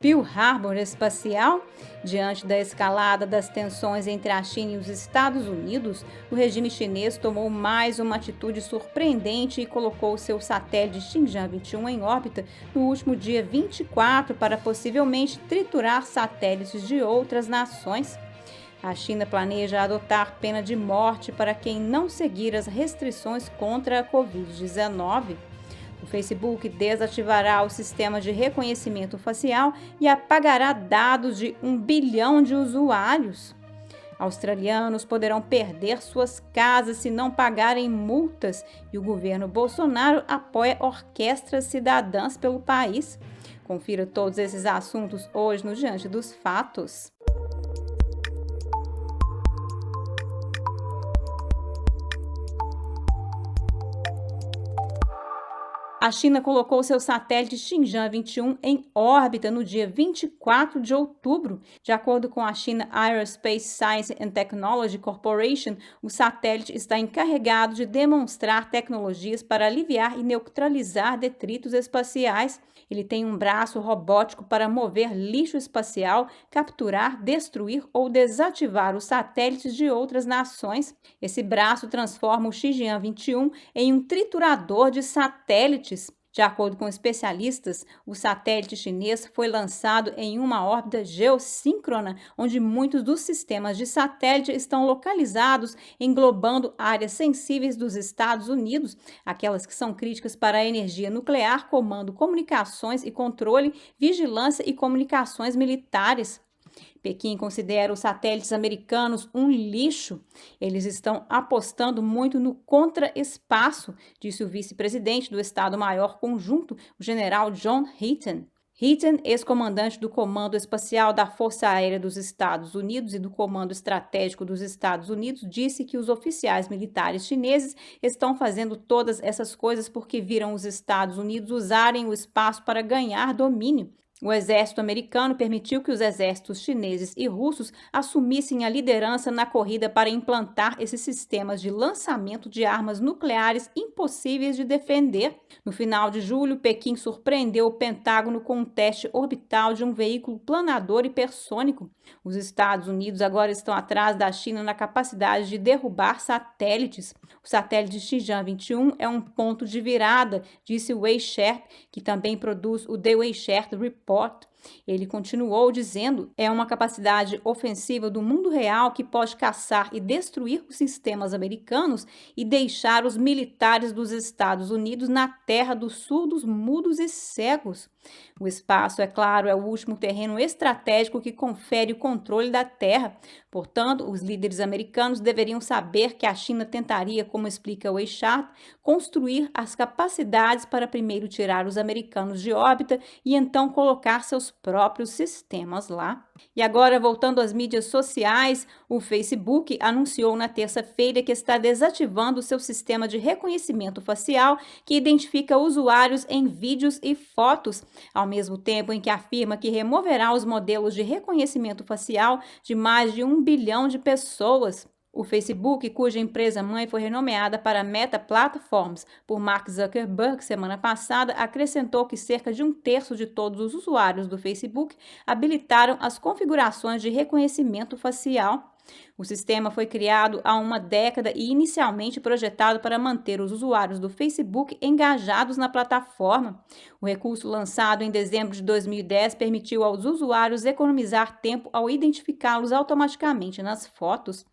Pearl Harbor espacial? Diante da escalada das tensões entre a China e os Estados Unidos, o regime chinês tomou mais uma atitude surpreendente e colocou seu satélite Xinjiang-21 em órbita no último dia 24 para possivelmente triturar satélites de outras nações. A China planeja adotar pena de morte para quem não seguir as restrições contra a Covid-19. O Facebook desativará o sistema de reconhecimento facial e apagará dados de 1 bilhão de usuários. Australianos poderão perder suas casas se não pagarem multas e o governo Bolsonaro apoia orquestras cidadãs pelo país. Confira todos esses assuntos hoje no Diante dos Fatos. A China colocou seu satélite Xinjiang-21 em órbita no dia 24 de outubro. De acordo com a China Aerospace Science and Technology Corporation, o satélite está encarregado de demonstrar tecnologias para aliviar e neutralizar detritos espaciais. Ele tem um braço robótico para mover lixo espacial, capturar, destruir ou desativar os satélites de outras nações. Esse braço transforma o Xinjiang-21 em um triturador de satélites. De acordo com especialistas, o satélite chinês foi lançado em uma órbita geossíncrona, onde muitos dos sistemas de satélite estão localizados, englobando áreas sensíveis dos Estados Unidos, aquelas que são críticas para a energia nuclear, comando, comunicações e controle, vigilância e comunicações militares. Pequim considera os satélites americanos um lixo. Eles estão apostando muito no contraespaço, disse o vice-presidente do Estado-Maior Conjunto, o general John Heaton. Heaton, ex-comandante do Comando Espacial da Força Aérea dos Estados Unidos e do Comando Estratégico dos Estados Unidos, disse que os oficiais militares chineses estão fazendo todas essas coisas porque viram os Estados Unidos usarem o espaço para ganhar domínio. O exército americano permitiu que os exércitos chineses e russos assumissem a liderança na corrida para implantar esses sistemas de lançamento de armas nucleares impossíveis de defender. No final de julho, Pequim surpreendeu o Pentágono com um teste orbital de um veículo planador hipersônico. Os Estados Unidos agora estão atrás da China na capacidade de derrubar satélites. O satélite Xinjiang-21 é um ponto de virada, disse Wei Sherp, que também produz o The Wei Sherp Report. Ele continuou dizendo: é uma capacidade ofensiva do mundo real que pode caçar e destruir os sistemas americanos e deixar os militares dos Estados Unidos na terra dos surdos, mudos e cegos. O espaço, é claro, é o último terreno estratégico que confere o controle da terra. Portanto, os líderes americanos deveriam saber que a China tentaria, como explica o Eixat, construir as capacidades para primeiro tirar os americanos de órbita e então colocar seus próprios sistemas lá. E agora, voltando às mídias sociais, o Facebook anunciou na terça-feira que está desativando o seu sistema de reconhecimento facial que identifica usuários em vídeos e fotos, ao mesmo tempo em que afirma que removerá os modelos de reconhecimento facial de mais de 1 bilhão de pessoas. O Facebook, cuja empresa-mãe foi renomeada para Meta Platforms por Mark Zuckerberg semana passada, acrescentou que cerca de 1/3 de todos os usuários do Facebook habilitaram as configurações de reconhecimento facial. O sistema foi criado há uma década e inicialmente projetado para manter os usuários do Facebook engajados na plataforma. O recurso, lançado em dezembro de 2010, permitiu aos usuários economizar tempo ao identificá-los automaticamente nas fotos.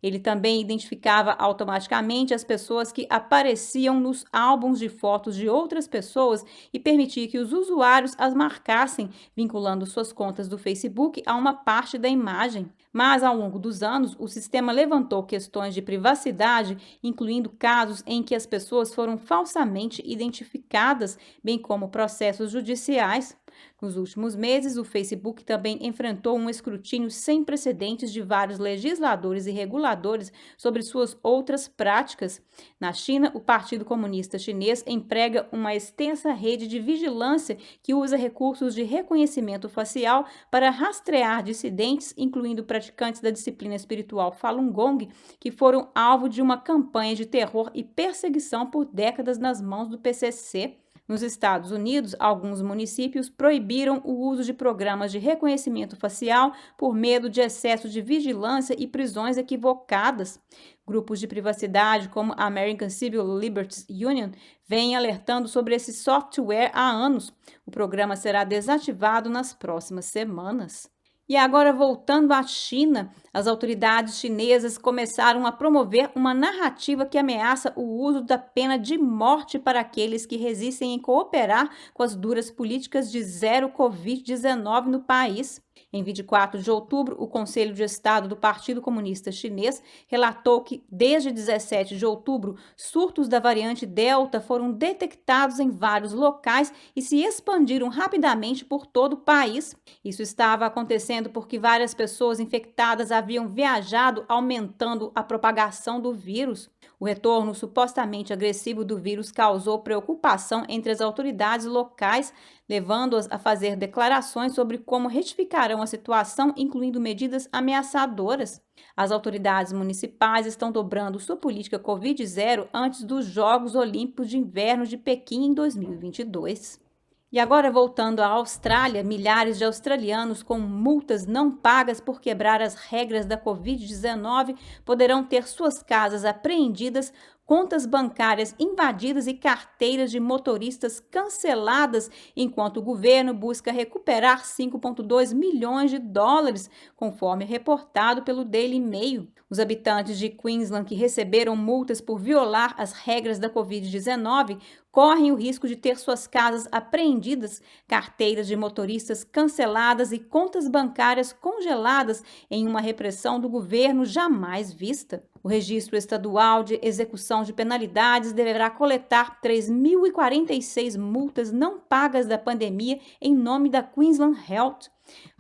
Ele também identificava automaticamente as pessoas que apareciam nos álbuns de fotos de outras pessoas e permitia que os usuários as marcassem, vinculando suas contas do Facebook a uma parte da imagem. Mas, ao longo dos anos, o sistema levantou questões de privacidade, incluindo casos em que as pessoas foram falsamente identificadas, bem como processos judiciais. Nos últimos meses, o Facebook também enfrentou um escrutínio sem precedentes de vários legisladores e reguladores sobre suas outras práticas. Na China, o Partido Comunista Chinês emprega uma extensa rede de vigilância que usa recursos de reconhecimento facial para rastrear dissidentes, incluindo praticantes da disciplina espiritual Falun Gong, que foram alvo de uma campanha de terror e perseguição por décadas nas mãos do PCC. Nos Estados Unidos, alguns municípios proibiram o uso de programas de reconhecimento facial por medo de excesso de vigilância e prisões equivocadas. Grupos de privacidade, como a American Civil Liberties Union, vêm alertando sobre esse software há anos. O programa será desativado nas próximas semanas. E agora, voltando à China, as autoridades chinesas começaram a promover uma narrativa que ameaça o uso da pena de morte para aqueles que resistem em cooperar com as duras políticas de zero Covid-19 no país. Em 24 de outubro, o Conselho de Estado do Partido Comunista Chinês relatou que, desde 17 de outubro, surtos da variante Delta foram detectados em vários locais e se expandiram rapidamente por todo o país. Isso estava acontecendo porque várias pessoas infectadas haviam viajado, aumentando a propagação do vírus. O retorno supostamente agressivo do vírus causou preocupação entre as autoridades locais, levando-as a fazer declarações sobre como retificarão a situação, incluindo medidas ameaçadoras. As autoridades municipais estão dobrando sua política Covid-0 antes dos Jogos Olímpicos de Inverno de Pequim em 2022. E agora, voltando à Austrália, milhares de australianos com multas não pagas por quebrar as regras da Covid-19 poderão ter suas casas apreendidas, contas bancárias invadidas e carteiras de motoristas canceladas, enquanto o governo busca recuperar 5,2 milhões de dólares, conforme reportado pelo Daily Mail. Os habitantes de Queensland que receberam multas por violar as regras da Covid-19 correm o risco de ter suas casas apreendidas, carteiras de motoristas canceladas e contas bancárias congeladas em uma repressão do governo jamais vista. O Registro Estadual de Execução de Penalidades deverá coletar 3.046 multas não pagas da pandemia em nome da Queensland Health.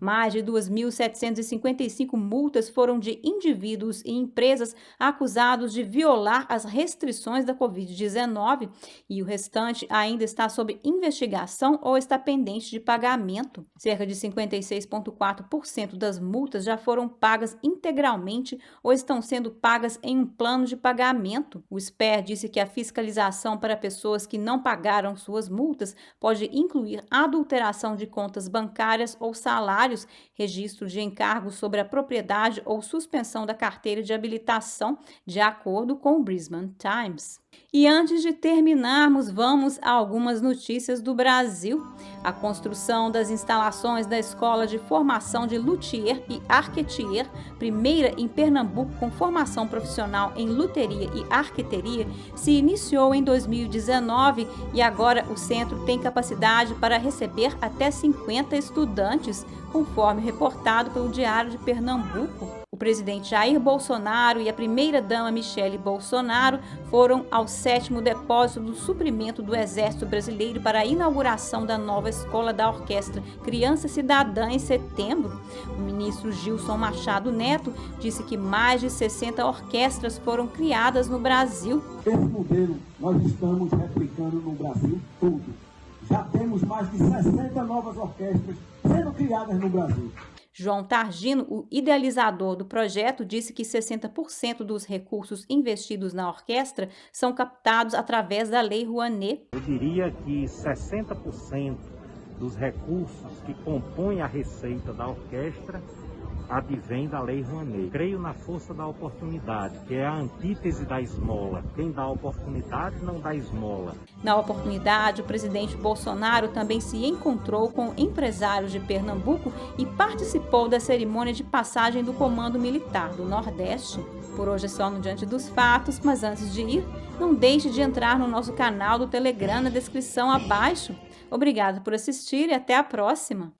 Mais de 2.755 multas foram de indivíduos e empresas acusados de violar as restrições da Covid-19 e o restante ainda está sob investigação ou está pendente de pagamento. Cerca de 56,4% das multas já foram pagas integralmente ou estão sendo pagas em um plano de pagamento. O SPER disse que a fiscalização para pessoas que não pagaram suas multas pode incluir adulteração de contas bancárias ou salários, registro de encargos sobre a propriedade ou suspensão da carteira de habilitação, de acordo com o Brisbane Times. E antes de terminarmos, vamos a algumas notícias do Brasil. A construção das instalações da Escola de Formação de Luthier e Arquetier, primeira em Pernambuco com formação profissional em luteria e arqueteria, se iniciou em 2019 e agora o centro tem capacidade para receber até 50 estudantes, conforme reportado pelo Diário de Pernambuco. O presidente Jair Bolsonaro e a primeira-dama Michele Bolsonaro foram ao 7º depósito do suprimento do Exército Brasileiro para a inauguração da nova escola da Orquestra Criança Cidadã em setembro. O ministro Gilson Machado Neto disse que mais de 60 orquestras foram criadas no Brasil. Esse modelo nós estamos replicando no Brasil todo. Já temos mais de 60 novas orquestras sendo criadas no Brasil. João Targino, o idealizador do projeto, disse que 60% dos recursos investidos na orquestra são captados através da Lei Rouanet. Eu diria que 60% dos recursos que compõem a receita da orquestra advém da Lei Rouanet. Creio na força da oportunidade, que é a antítese da esmola. Quem dá oportunidade não dá esmola. Na oportunidade, o presidente Bolsonaro também se encontrou com empresários de Pernambuco e participou da cerimônia de passagem do Comando Militar do Nordeste. Por hoje é só no Diante dos Fatos, mas antes de ir, não deixe de entrar no nosso canal do Telegram na descrição abaixo. Obrigada por assistir e até a próxima!